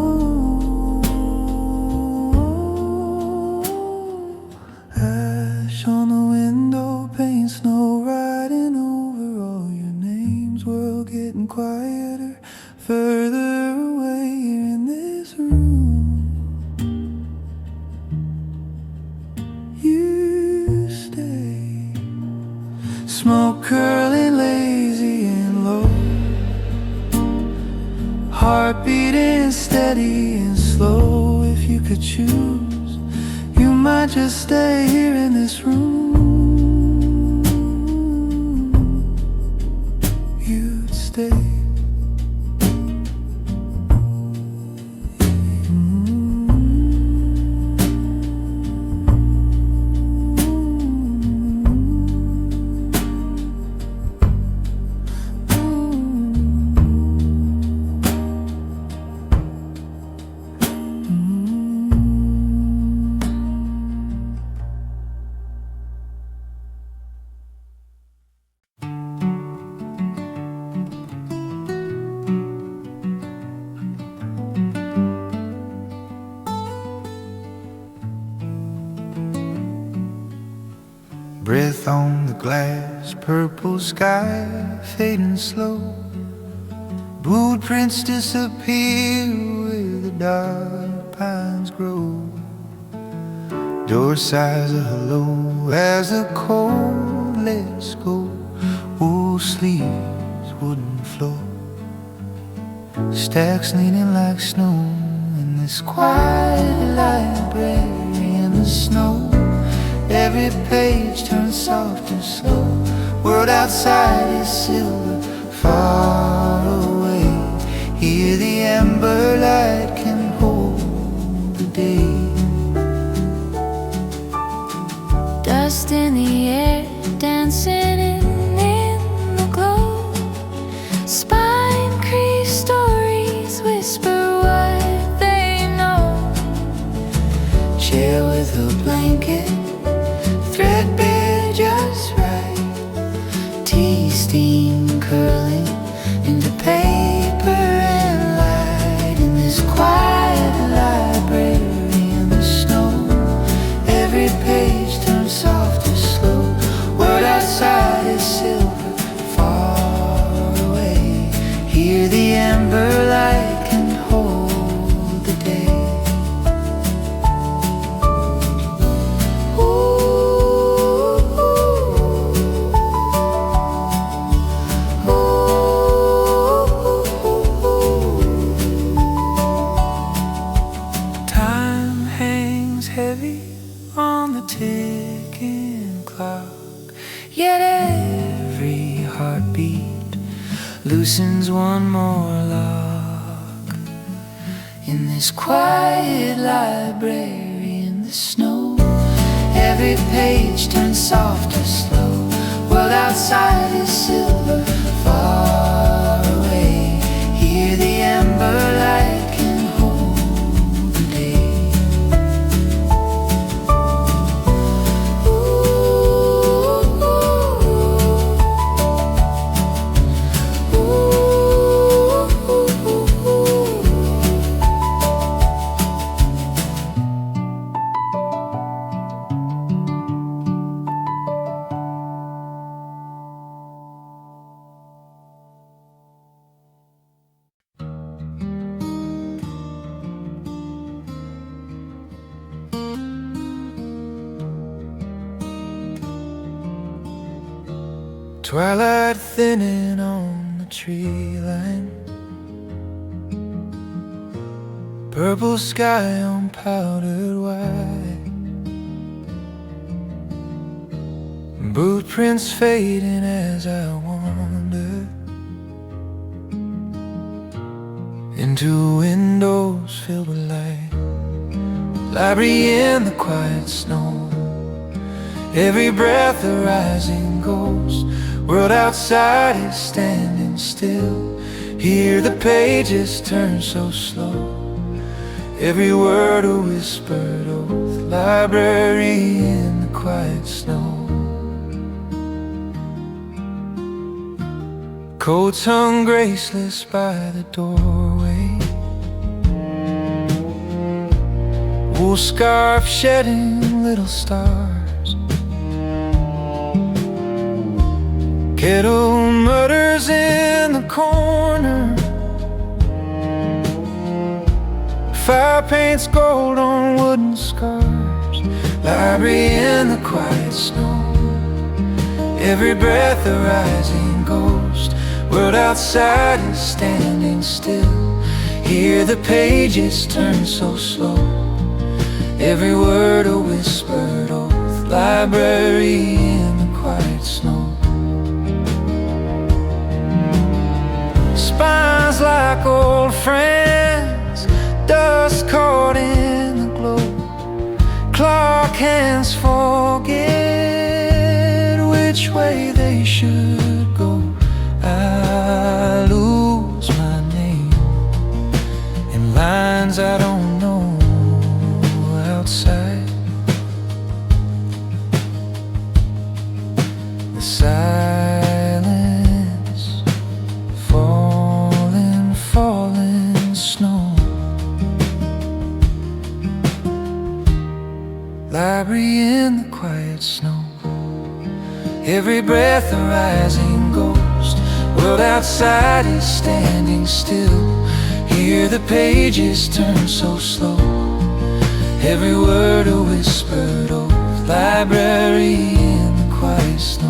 Ash on the window pane, snow riding over all your names. World getting quieter, further away. You're in this room. You stay, smoke curling lazy and low, heart beating steady and slow. If you could choose, you might just stay here in this room. You'd stay. Breath on the glass, purple sky fading slow. Boot prints disappear where the dark pines grow. Door sighs a hello as the cold lets go. Wool sleeves, wooden floor, stacks leaning like snow in this quiet library in the snow. Every page turns soft and slow. World outside is silver, far away. Here the ember light can hold the day. Dust in the air, dancing in the glow. Spine crease stories, whisper what they know. Chair with a blanket, threadbare just right. Tea steam curling into paper and light in this quiet library in the snow. Every page turns soft and slow. Word outside is silver, far away. Here the ember light can hold the day. Ooh, ooh, ooh. heartbeat loosens one more lock. In this quiet library in the snow, every page turns soft or slow. World outside is silver, far away. Here the ember light can hold the day. Twilight thinning on the tree line, purple sky on powdered white, boot prints fading as I wander into windows filled with light. Library in the quiet snow, every breath a rising ghost. World outside is standing still. Here the pages turn so slow, every word a whispered oath. Library in the quiet snow, coats hung graceless by the doorway, wool scarf shedding little stars. Kettle mutters in the corner, fire paints gold on wooden scars. Library in the quiet snow, every breath a rising ghost. World outside is standing still. Here the pages turn so slow, every word a whispered oath. Library in the quiet snow, spines like old friends, dust caught in the glow. Clock hands forget which way they should go. I lose my name in lines I don't know outside. The silence, falling snow. Library in the quiet snow, every breath a rising ghost. World outside is standing still. Here the pages turn so slow, every word a whispered oath. Library in the quiet snow.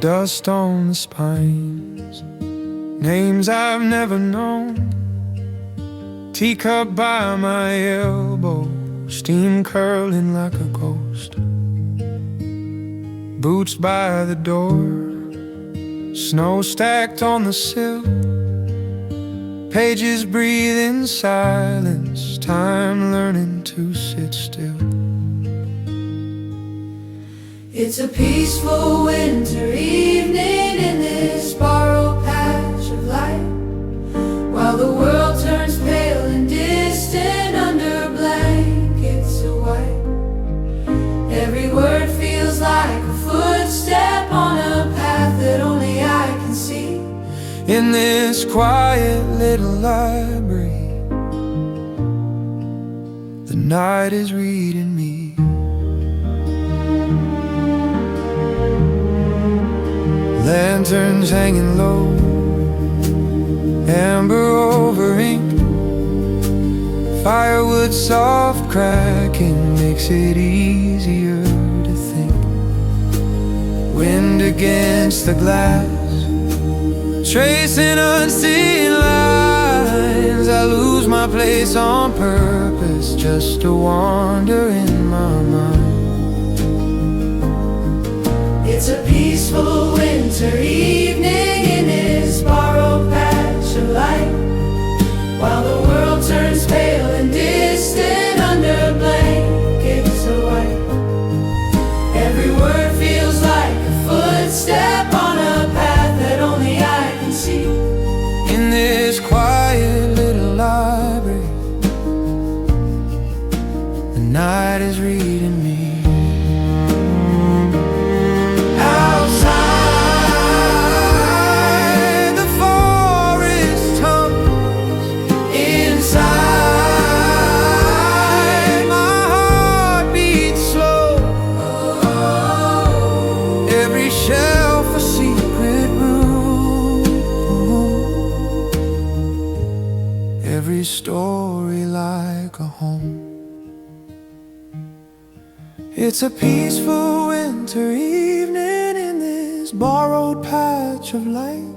Dust on the spines, names I've never known. Teacup by my elbow, steam curling like a ghost. Boots by the door, snow stacked on the sill. Pages breathe in silence, time learning to sit still. It's a peaceful winter evening in this bar. can see. In this quiet little library, the night is reading me. Lanterns hanging low, amber over ink, firewood soft cracking makes it easier to think. Wind against the glass, tracing unseen lines. I lose my place on purpose just to wander in my mind. It's a peaceful winter evening in this borrowed patch of light, while the world turns pale and distant under blankets of white. Every word feels like a footstep on a path that only I can see. In this quiet little library, the night is reading me. Outside, the forest hums. Inside, my heart beats slow. Every shelf a secret room, every story like a home. It's a peaceful winter evening in this borrowed patch of light,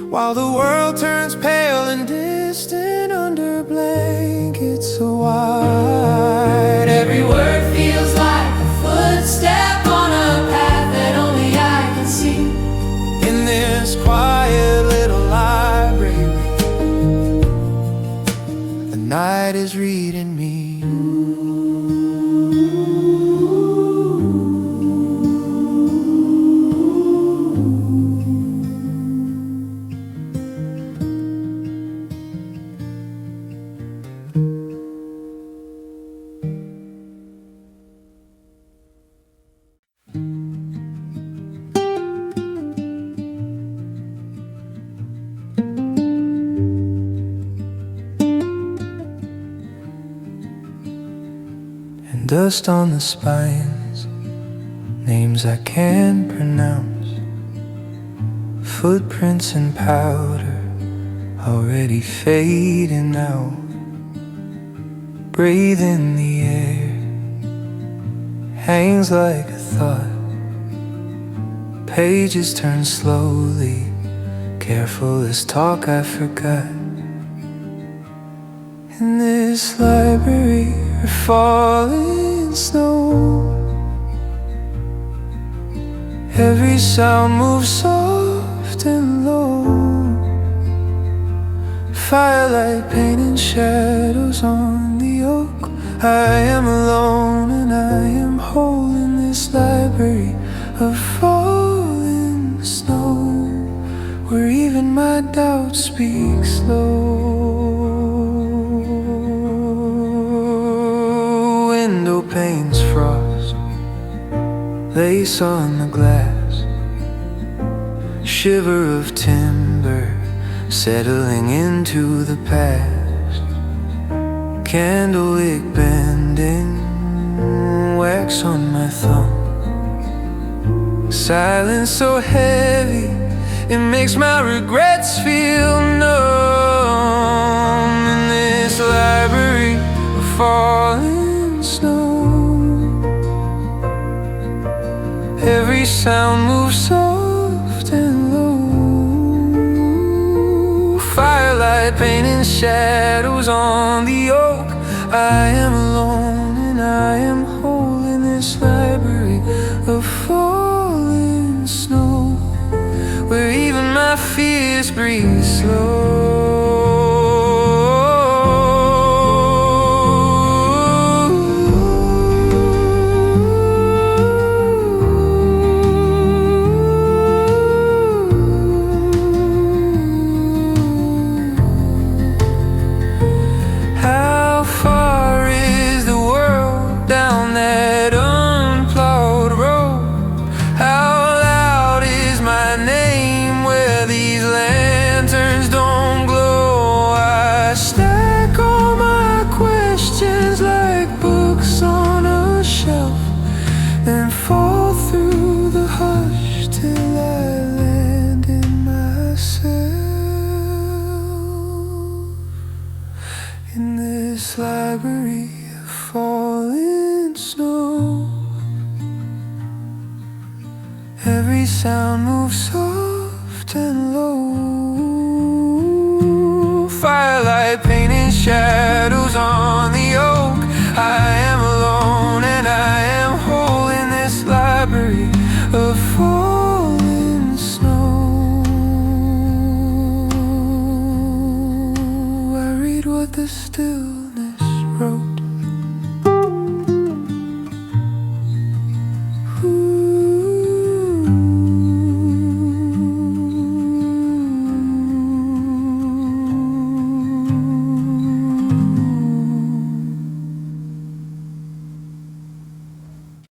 while the world turns pale and distant under blankets of white. Every word feels like a footstep on a path that only I can see. In this quiet little library, the night is reading me. Dust on the spines, names I can't pronounce, footprints in powder already fading out. Breathe in the air, hangs like a thought. Pages turn slowly, careful as talk I forgot. In this library are falling snow. Every sound moves soft and low. Firelight painting shadows on the oak. I am alone and I am whole in this library of falling snow, where even my doubts speak slow. Window panes frost, lace on the glass, shiver of timber settling into the past. Candlewick bending, wax on my thumb. Silence so heavy, it makes my regrets feel numb. In this library of falling snow, every sound moves soft and low. Firelight painting shadows on the oak. I am alone and I am whole in this library of falling snow, where even my fears breathe slow. Name where Every sound moves soft and low. Firelight painting shadows on the oak. I am alone and I am whole in this library of